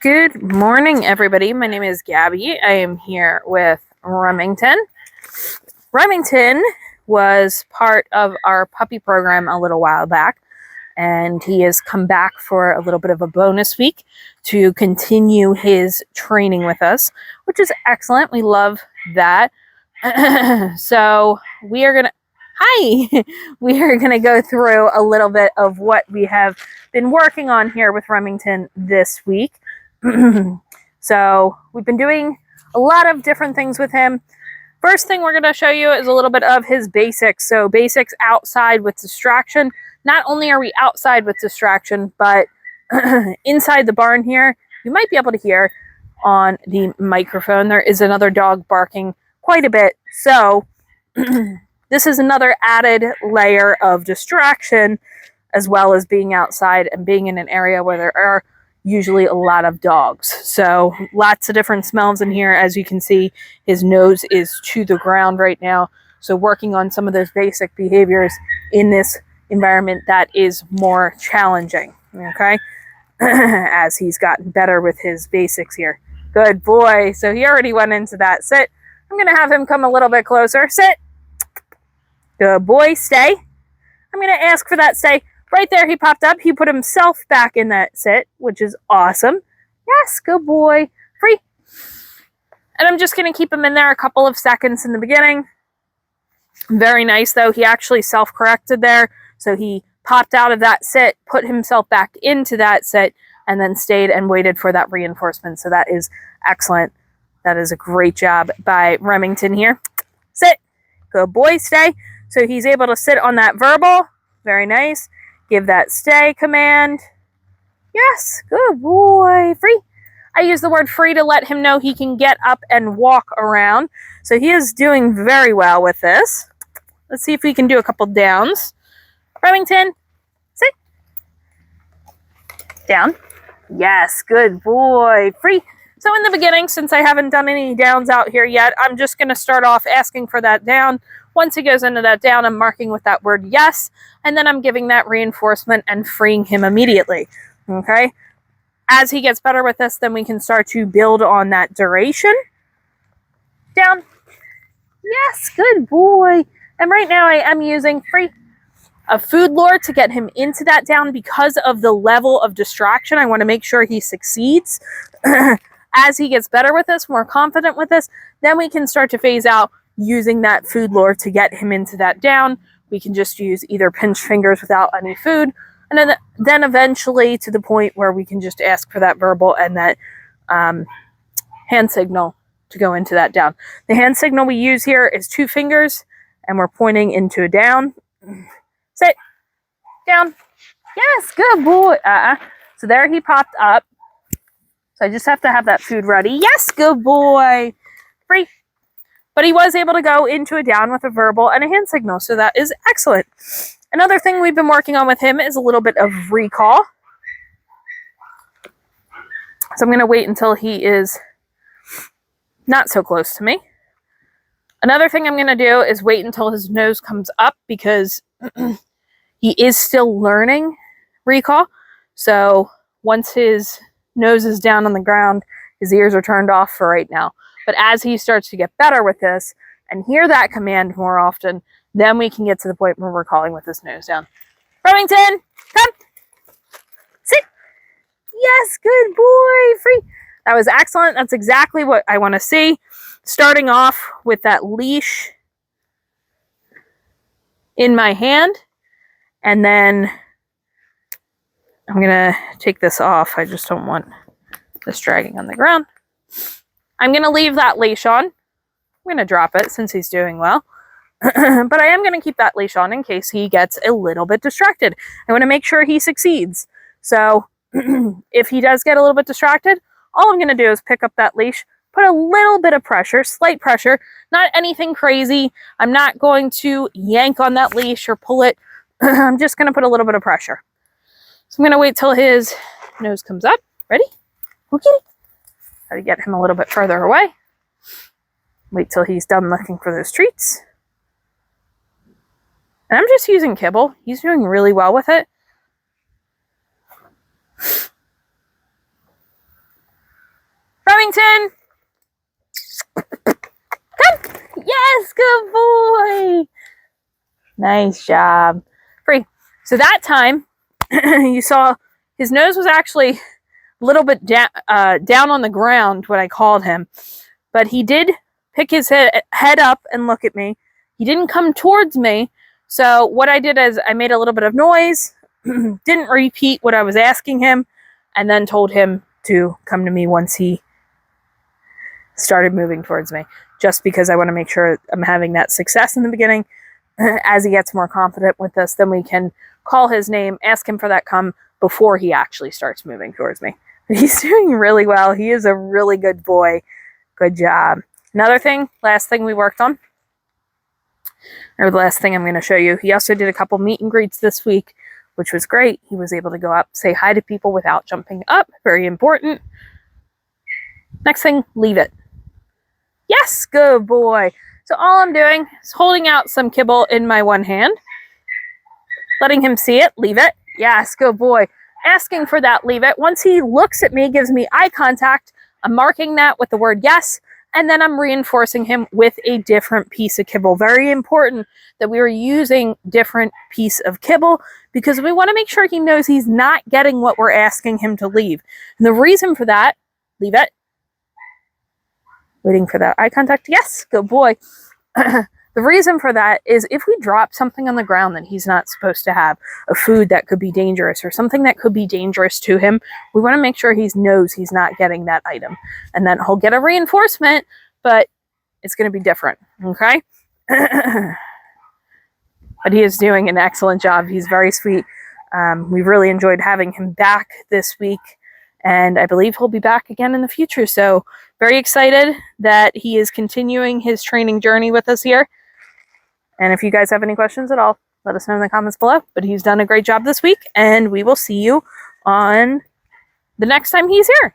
Good morning, everybody. My name is Gabby. I am here with Remington. Remington was part of our puppy program a little while back, and he has come back for a little bit of a bonus week to continue his training with us, which is excellent. We love that. So we are going to we are going to go through a little bit of what we have been working on here with Remington this week. So we've been doing a lot of different things with him. First thing we're going to show you is a little bit of his basics. So basics outside with distraction. Not only are we outside with distraction, but inside the barn here, you might be able to hear on the microphone, there is another dog barking quite a bit. So this is another added layer of distraction, as well as being outside and being in an area where there are usually a lot of dogs. So lots of different smells in here. As you can see, his nose is to the ground right now. So working on some of those basic behaviors in this environment that is more challenging, okay? As he's gotten better with his basics here. Good boy. So he already went into that. Sit. I'm going to have him come a little bit closer. Sit. Good boy. Stay. I'm going to ask for that stay. Right there, he popped up. He put himself back in that sit, which is awesome. Yes, good boy. Free. And I'm just going to keep him in there a couple of seconds in the beginning. Very nice, though. He actually self-corrected there. So he popped out of that sit, put himself back into that sit, and then stayed and waited for that reinforcement. So that is excellent. That is a great job by Remington here. Sit. Good boy. Stay. So he's able to sit on that verbal. Very nice. Give that stay command. Yes, good boy. Free. I use the word free to let him know he can get up and walk around. So he is doing very well with this. Let's see if we can do a couple downs. Remington, sit. Down. Yes, good boy. Free. So in the beginning, since I haven't done any downs out here yet, I'm just going to start off asking for that down. Once he goes into that down, I'm marking with that word yes, and then I'm giving that reinforcement and freeing him immediately, okay? As he gets better with this, then we can start to build on that duration. Down. Yes, good boy. And right now I am using a food lure to get him into that down because of the level of distraction. I want to make sure he succeeds. As he gets better with this, more confident with this, then we can start to phase out using that food lure to get him into that down. We can just use either pinch fingers without any food, and then eventually to the point where we can just ask for that verbal and that hand signal to go into that down. The hand signal we use here is 2 fingers, and we're pointing into a down. Sit. Down. Yes, good boy. So there he popped up. So I just have to have that food ready. Yes, good boy. Free. But he was able to go into a down with a verbal and a hand signal, so that is excellent. Another thing we've been working on with him is a little bit of recall. So I'm going to wait until he is not so close to me. Another thing I'm going to do is wait until his nose comes up because he is still learning recall. So once his nose is down on the ground, his ears are turned off for right now. But as he starts to get better with this and hear that command more often, then we can get to the point where we're calling with his nose down. Remington, come. Sit. Yes, good boy. Free. That was excellent. That's exactly what I want to see. Starting off with that leash in my hand. And then I'm going to take this off. I just don't want this dragging on the ground. I'm going to leave that leash on. I'm going to drop it since he's doing well. But I am going to keep that leash on in case he gets a little bit distracted. I want to make sure he succeeds. So if he does get a little bit distracted, all I'm going to do is pick up that leash, put a little bit of pressure, slight pressure, not anything crazy. I'm not going to yank on that leash or pull it. I'm just going to put a little bit of pressure. So I'm going to wait till his nose comes up. Ready? Okay. Try to get him a little bit further away. Wait till he's done looking for those treats. And I'm just using kibble. He's doing really well with it. Remington. Come. Yes, good boy. Nice job. Free. So that time, you saw his nose was actually a little bit down on the ground when I called him. But he did pick his head up and look at me. He didn't come towards me. So what I did is I made a little bit of noise, didn't repeat what I was asking him, and then told him to come to me once he started moving towards me, just because I want to make sure I'm having that success in the beginning. As he gets more confident with this, then we can call his name, ask him for that come before he actually starts moving towards me. But he's doing really well. He is a really good boy. Good job. Another thing, last thing we worked on, or the last thing I'm going to show you, he also did a couple meet and greets this week, which was great. He was able to go up, say hi to people without jumping up. Very important. Next thing, leave it. Yes, good boy. So all I'm doing is holding out some kibble in my one hand, letting him see it, leave it. Yes, good boy. Asking for that, leave it. Once he looks at me, gives me eye contact, I'm marking that with the word yes, and then I'm reinforcing him with a different piece of kibble. Very important that we are using different piece of kibble because we want to make sure he knows he's not getting what we're asking him to leave. And the reason for that, leave it. Waiting for that eye contact. Yes, good boy. The reason for that is if we drop something on the ground that he's not supposed to have, a food that could be dangerous or something that could be dangerous to him, we want to make sure he knows he's not getting that item. And then he'll get a reinforcement, but it's going to be different, okay? But he is doing an excellent job. He's very sweet. We've really enjoyed having him back this week, and I believe he'll be back again in the future. So very excited that he is continuing his training journey with us here. And if you guys have any questions at all, let us know in the comments below. But he's done a great job this week, and we will see you on the next time he's here.